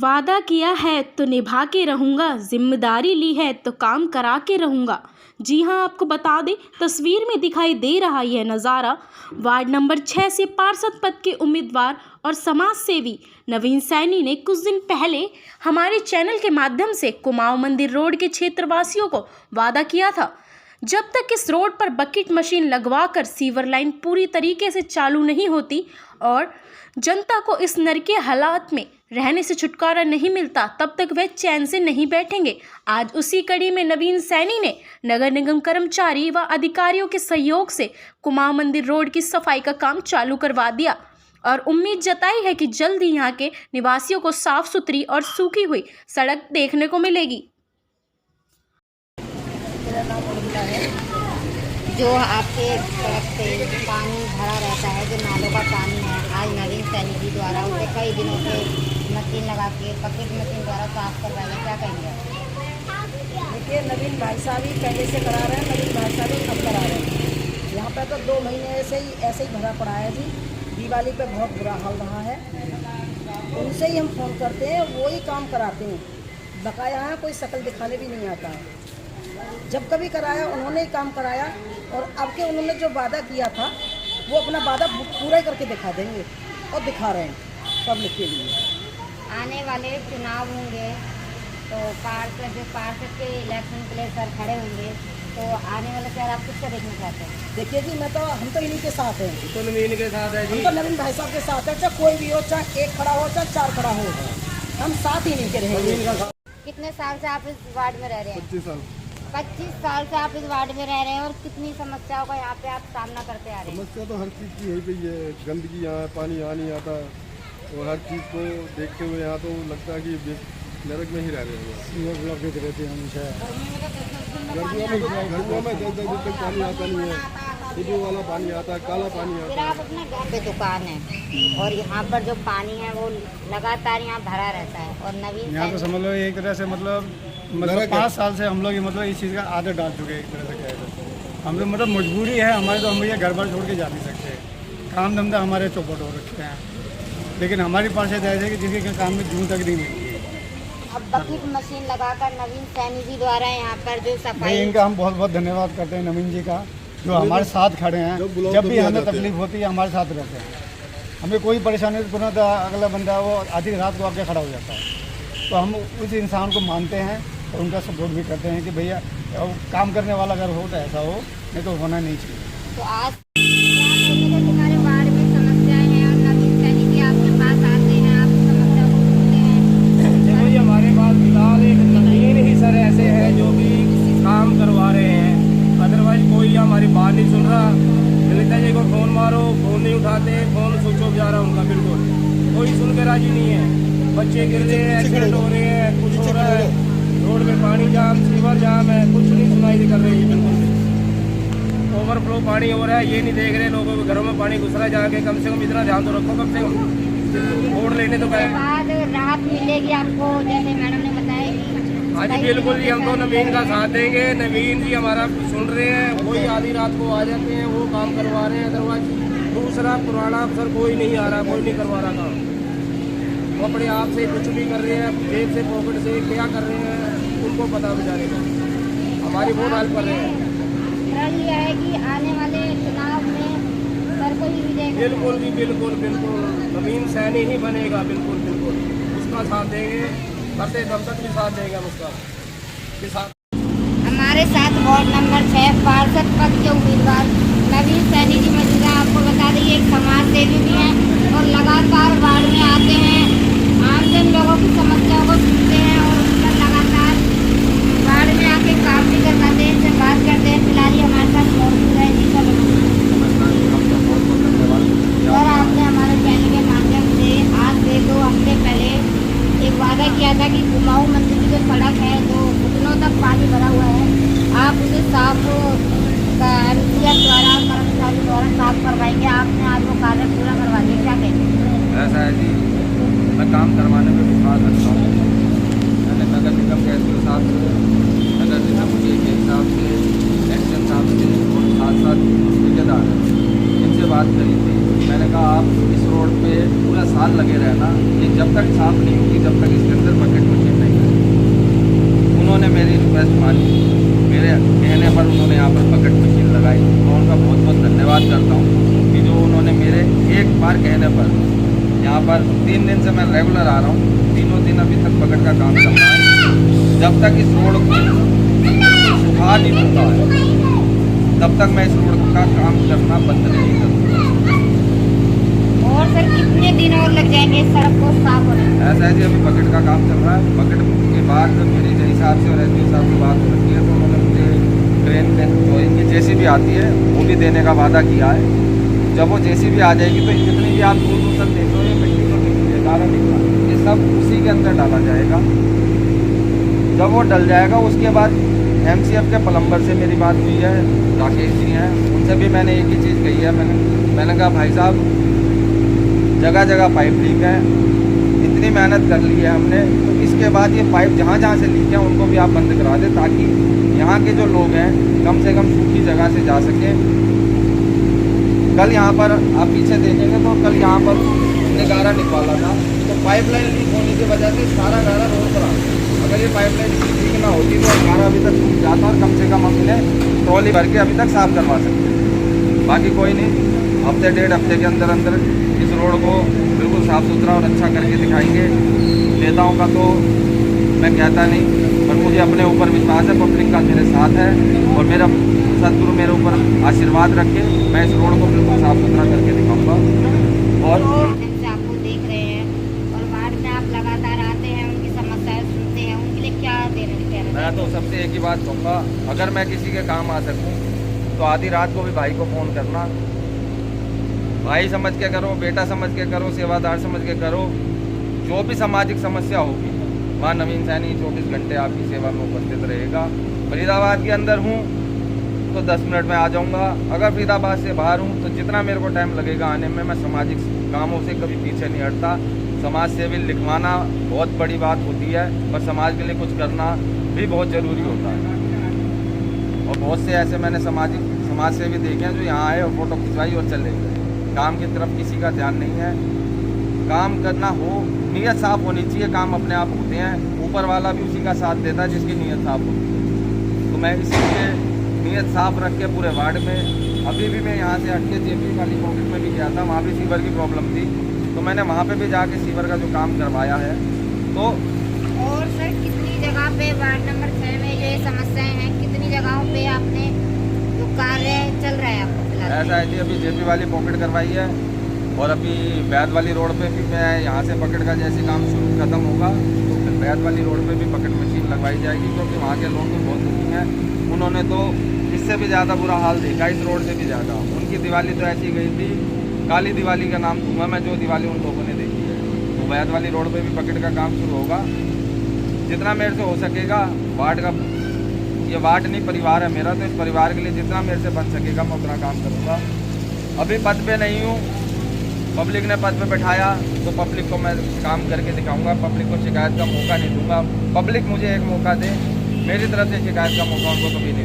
वादा किया है तो निभा के रहूँगा, जिम्मेदारी ली है तो काम करा के रहूँगा। जी हाँ, आपको बता दें, तस्वीर में दिखाई दे रहा यह नज़ारा वार्ड नंबर 6 से पार्षद पद के उम्मीदवार और समाज सेवी नवीन सैनी ने कुछ दिन पहले हमारे चैनल के माध्यम से कुमाऊं मंदिर रोड के क्षेत्रवासियों को वादा किया था। जब तक इस रोड पर बकेट मशीन लगवाकर सीवर लाइन पूरी तरीके से चालू नहीं होती और जनता को इस नरकीय हालात में रहने से छुटकारा नहीं मिलता, तब तक वे चैन से नहीं बैठेंगे। आज उसी कड़ी में नवीन सैनी ने नगर निगम कर्मचारी व अधिकारियों के सहयोग से कुमाऊं मंदिर रोड की सफाई का काम चालू करवा दिया और उम्मीद जताई है कि जल्द ही यहाँ के निवासियों को साफ सुथरी और सूखी हुई सड़क देखने को मिलेगी। जो आपके सड़क पे पानी भरा रहता है, जो नालों का पानी है, आज नवीन सैनी जी द्वारा उसे कई दिनों से मशीन लगा के बकेट मशीन द्वारा साफ करवाएंगे, क्या कहेंगे? देखिए, नवीन भाई साहब ही पहले से करा रहे हैं, नवीन भाई साहब ही अब करा रहे हैं। यहाँ पर तो 2 महीने ऐसे ही भरा पड़ा है जी। दिवाली पे बहुत बुरा हाल रहा है। उनसे ही हम फ़ोन करते हैं, वो ही काम कराते हैं। बकाया है, कोई शक्ल दिखाने भी नहीं आता है। जब कभी कराया उन्होंने ही काम कराया और अब के उन्होंने जो वादा किया था वो अपना वादा पूरा ही करके दिखा देंगे और दिखा रहे हैं पब्लिक के लिए। आने वाले चुनाव होंगे तो पार्षद के इलेक्शन के लिए सर खड़े होंगे, तो आने वाले शहर आप किसका देखना चाहते हैं? देखिए जी, हम तो इन्हीं के साथ हैं। तो नवीन के साथ है जी। हम तो नवीन भाई साहब के साथ है, चाहे कोई भी हो, चाहे 1 खड़ा हो चाहे 4 खड़ा हो, हम साथ ही नहीं के रहेंगे। कितने साल से आप इस वार्ड में रह रहे हैं? 25 साल। 25 साल से आप इस वार्ड में रह रहे हैं और कितनी समस्याओं का यहाँ पे आप सामना करते आ रहे हैं? समस्या तो हर चीज़ की हुई पई है। गंदगी यहाँ, पानी आ नहीं आता और हर चीज़ को देखते हुए यहाँ तो लगता है कि नरक में ही रह रहे हैं। ब्लॉक देते रहते हैं हमेशा। गर्मियों में जब तक पानी आता नहीं है, सीधी वाला पानी आता है, काला पानी फिर आता है। आप अपने घर पे दुकान है और यहाँ पर जो पानी है वो लगातार यहाँ भरा रहता है और नवीन यहाँ तो समझ लो एक तरह से मतलब 5 साल से हम लोग मतलब इस चीज़ का आदत डाल चुके हैं। एक तरह से क्या है, हम लोग मतलब मजबूरी है हमारे, तो हम ये घर बार छोड़ के जा नहीं सकते। काम धंधा हमारे चौपट हो रखे हैं, लेकिन हमारी पार्षद ऐसे है कि जिसके काम में जून तक नहीं मिलती है। अब बकेट मशीन लगाकर नवीन सैनी जी द्वारा यहाँ पर जो सफाई, इनका हम बहुत बहुत धन्यवाद करते हैं नवीन जी का, जो हमारे साथ खड़े हैं। जब भी हमें तकलीफ होती है हमारे साथ रहते हैं। हमें कोई परेशानी तुरंत अगला बंदा वो आधी रात को आके खड़ा हो जाता है, तो हम उस इंसान को मानते हैं और उनका सपोर्ट भी करते हैं कि भैया काम करने वाला अगर हो तो ऐसा हो, नहीं तो होना नहीं चाहिए। तो आज तुम्हारे वार्ड में समस्याएं हैं और नवीन सैनी जी आपके पास आते हैं, आप समस्या को सुनते हैं। देखो जी, हमारे पास फिलहाल एक नवीन ही सर ऐसे हैं जो कि काम करवा रहे हैं, अदरवाइज कोई हमारी बात नहीं सुन रहा। ललिता जी को फ़ोन मारो, फ़ोन नहीं उठाते, फ़ोन स्विच ऑफ जा रहा उनका, बिल्कुल कोई सुन के राजी नहीं है। बच्चे गिर रहे हैं, एक्सीडेंट हो रहे हैं, कुछ हो रहा है, रोड में पानी जाम, सीवर जाम है, कुछ नहीं सुनाई कर रही है बिल्कुल भी। ओवरफ्लो पानी हो रहा है, ये नहीं देख रहे लोगों के घरों में पानी घुस रहा है जाके। कम से कम इतना ध्यान तो रखो, कम से कम वोट लेने तो गए। बाद राहत मिलेगी आपको, जैसे मैडम ने बताया कि हाँ जी बिल्कुल जी, हम तो नवीन का साथ देंगे। नवीन जी हमारा सुन रहे हैं, कोई आधी रात को आ जाते हैं, वो काम करवा रहे हैं। अदरवाइज दूसरा पुराना अफसर कोई नहीं आ रहा, कोई नहीं करवा रहा काम। वो अपने आप से कुछ भी कर रहे हैं, जेब से पॉकेट से क्या कर रहे हैं उनको पता बेचारे को। हमारी बहुत हेल्प कर रहे हैं। ये है कि आने वाले चुनाव में सर को ही विजय बिल्कुल जी, बिल्कुल बिल्कुल नवीन सैनी ही बनेगा, बिल्कुल बिल्कुल उसका साथ देंगे, करते दम तक भी साथ देंगे हम उसका के साथ। हमारे साथ वार्ड नंबर 6 पार्षद पद के उम्मीदवार नवीन सैनी जी मौजूद हैं। आपको बता दें एक समाज सेवी भी हैं और लगातार वार्ड में आते हैं, आमजन लोगों की समस्याओं को सुनते हैं और उन पर लगातार वार्ड में आके काम भी करवाते हैं, इनसे बात करते हैं। फिलहाल ही हमारे साथ मौजूद है जी। सर, आपने हमारे चैनल के माध्यम से आज से 2 हफ्ते पहले एक वादा किया था कि कुमाऊं मंदिर की जो सड़क है जो घुटनों तक पानी भरा हुआ है, आप उसे साफ MCR द्वारा, कर्मचारी द्वारा साफ करवाएंगे। आपने आज वो कार्य पूरा करवा दिया, क्या कहेंगे? ऐसा है जी, मैं काम करवाने में विश्वास रखता हूँ। मैंने नगर निगम के एसपी साहब से, नगर निगम के हिसाब से, एक्शन साहब से और साथ साथ ठेकेदार इनसे बात करी थी। मैंने कहा आप इस रोड पे पूरा साल लगे रहना, ये जब तक साफ नहीं होगी जब तक इसके रिक्वेस्ट मानी, मेरे कहने पर उन्होंने यहाँ पर बकेट मशीन लगाई। मैं उनका बहुत बहुत धन्यवाद करता हूँ कि जो उन्होंने मेरे एक बार कहने पर यहाँ पर 3 दिन से मैं रेगुलर आ रहा हूँ, तीनों दिन अभी तक बकेट का काम चल रहा है। जब तक इस रोड को सुधार नहीं होता है तब तक मैं इस रोड का काम करना बंद नहीं करूँगा। और सर कितने दिन और लग जाएंगे इस सड़क को साफ होने में? ऐसा है जी, अभी बकेट का काम चल रहा है। बकेट के बाद मेरी जो हिसाब से और एस साहब से बात हो रखी है, तो उन्होंने मुझे ट्रेन में जो इनकी JCB आती है वो भी देने का वादा किया है। जब वो JCB आ जाएगी तो जितनी भी आप दूर तक देख लो, ये मिट्टी को निकली गारा निकला, ये सब उसी के अंदर डाला जाएगा। जब वो डल जाएगा उसके बाद MCF के प्लम्बर से मेरी बात हुई है, राकेश जी हैं, उनसे भी मैंने एक ही चीज़ कही है। मैंने कहा भाई साहब, जगह जगह पाइप लीक है, इतनी मेहनत कर ली है हमने, तो इसके बाद ये पाइप जहाँ जहाँ से लीक है उनको भी आप बंद करा दें, ताकि यहाँ के जो लोग हैं कम से कम सूखी जगह से जा सकें। कल यहाँ पर आप पीछे देखेंगे तो कल यहाँ पर हमने गारा निकाला था, तो पाइपलाइन लीक होने की वजह से सारा गारा रोड पर आ गया। अगर ये पाइपलाइन ठीक ना होती तो गारा अभी तक सूख जाता और कम से कम हम इन्हें ट्रॉली भर के अभी तक साफ करवा सकते। बाकी कोई नहीं, हफ्ते 1.5 हफ्ते के अंदर अंदर इस रोड को बिल्कुल साफ़ सुथरा और अच्छा करके दिखाएंगे। नेताओं का तो मैं कहता नहीं, पर मुझे अपने ऊपर विश्वास है, पब्लिक का मेरे साथ है और मेरा सदगुरु मेरे ऊपर आशीर्वाद रखे, मैं इस रोड को बिल्कुल साफ़ सुथरा करके दिखाऊंगा। और से आपको देख रहे हैं और वार्ड में आप लगातार आते हैं, उनकी समस्याएं सुनते हैं, उनके लिए क्या देना कहना? मैं तो सबसे एक ही बात कहूँगा, अगर मैं किसी के काम आ सकूँ तो आधी रात को भी भाई को फ़ोन करना, भाई समझ के करो, बेटा समझ के करो, सेवादार समझ के करो। जो भी सामाजिक समस्या होगी वहाँ नवीन सैनी 24 घंटे आपकी सेवा में उपस्थित रहेगा। फरीदाबाद के अंदर हूँ तो 10 मिनट में आ जाऊँगा, अगर फरीदाबाद से बाहर हूँ तो जितना मेरे को टाइम लगेगा आने में, मैं सामाजिक कामों से कभी पीछे नहीं हटता। समाज सेवी लिखवाना बहुत बड़ी बात होती है, पर समाज के लिए कुछ करना भी बहुत ज़रूरी होता है। और बहुत से ऐसे मैंने समाज सेवी देखे हैं जो यहाँ आए और फ़ोटो खिंचवाई और चले गए। काम की तरफ किसी का ध्यान नहीं है। काम करना हो, नीयत साफ़ होनी चाहिए, काम अपने आप होते हैं। ऊपर वाला भी उसी का साथ देता है जिसकी नीयत साफ़ होती है। तो मैं इसलिए नीयत साफ़ रख के पूरे वार्ड में, अभी भी मैं यहाँ से हट के JP वाली पॉकेट में भी गया था, वहाँ भी सीवर की प्रॉब्लम थी, तो मैंने वहाँ पे भी जाके सीवर का जो काम करवाया है। तो और सर कितनी जगह पे वार्ड नंबर 6 में ये समस्याएं हैं, कितनी जगहों पे आपने जो कार्य चल रहा है आपको फिलहाल? ऐसा है जी, अभी JP वाली पॉकेट करवाई है और अभी बैद वाली रोड पे भी मैं यहाँ से बकेट का जैसे काम शुरू खत्म होगा तो फिर बैद वाली रोड पे भी बकेट मशीन लगवाई जाएगी, क्योंकि वहाँ के लोग भी बहुत दुखी हैं। उन्होंने तो इससे भी ज़्यादा बुरा हाल देखा, इस रोड से भी ज़्यादा। उनकी दिवाली तो ऐसी गई थी, काली दिवाली का नाम दूंगा मैं, जो दिवाली उन लोगों ने देखी है। तो बैद वाली रोड पर भी बकेट का काम शुरू होगा। जितना मेरे से हो सकेगा, वार्ड का ये वार्ड नहीं परिवार है मेरा, तो इस परिवार के लिए जितना मेरे से बन सकेगा मैं उतना काम करूँगा। अभी पद पे नहीं हूँ, पब्लिक ने पद पे बैठाया तो पब्लिक को मैं काम करके दिखाऊंगा। पब्लिक को शिकायत का मौका नहीं दूंगा। पब्लिक मुझे एक मौका दे, मेरी तरफ से शिकायत का मौका उनको कभी नहीं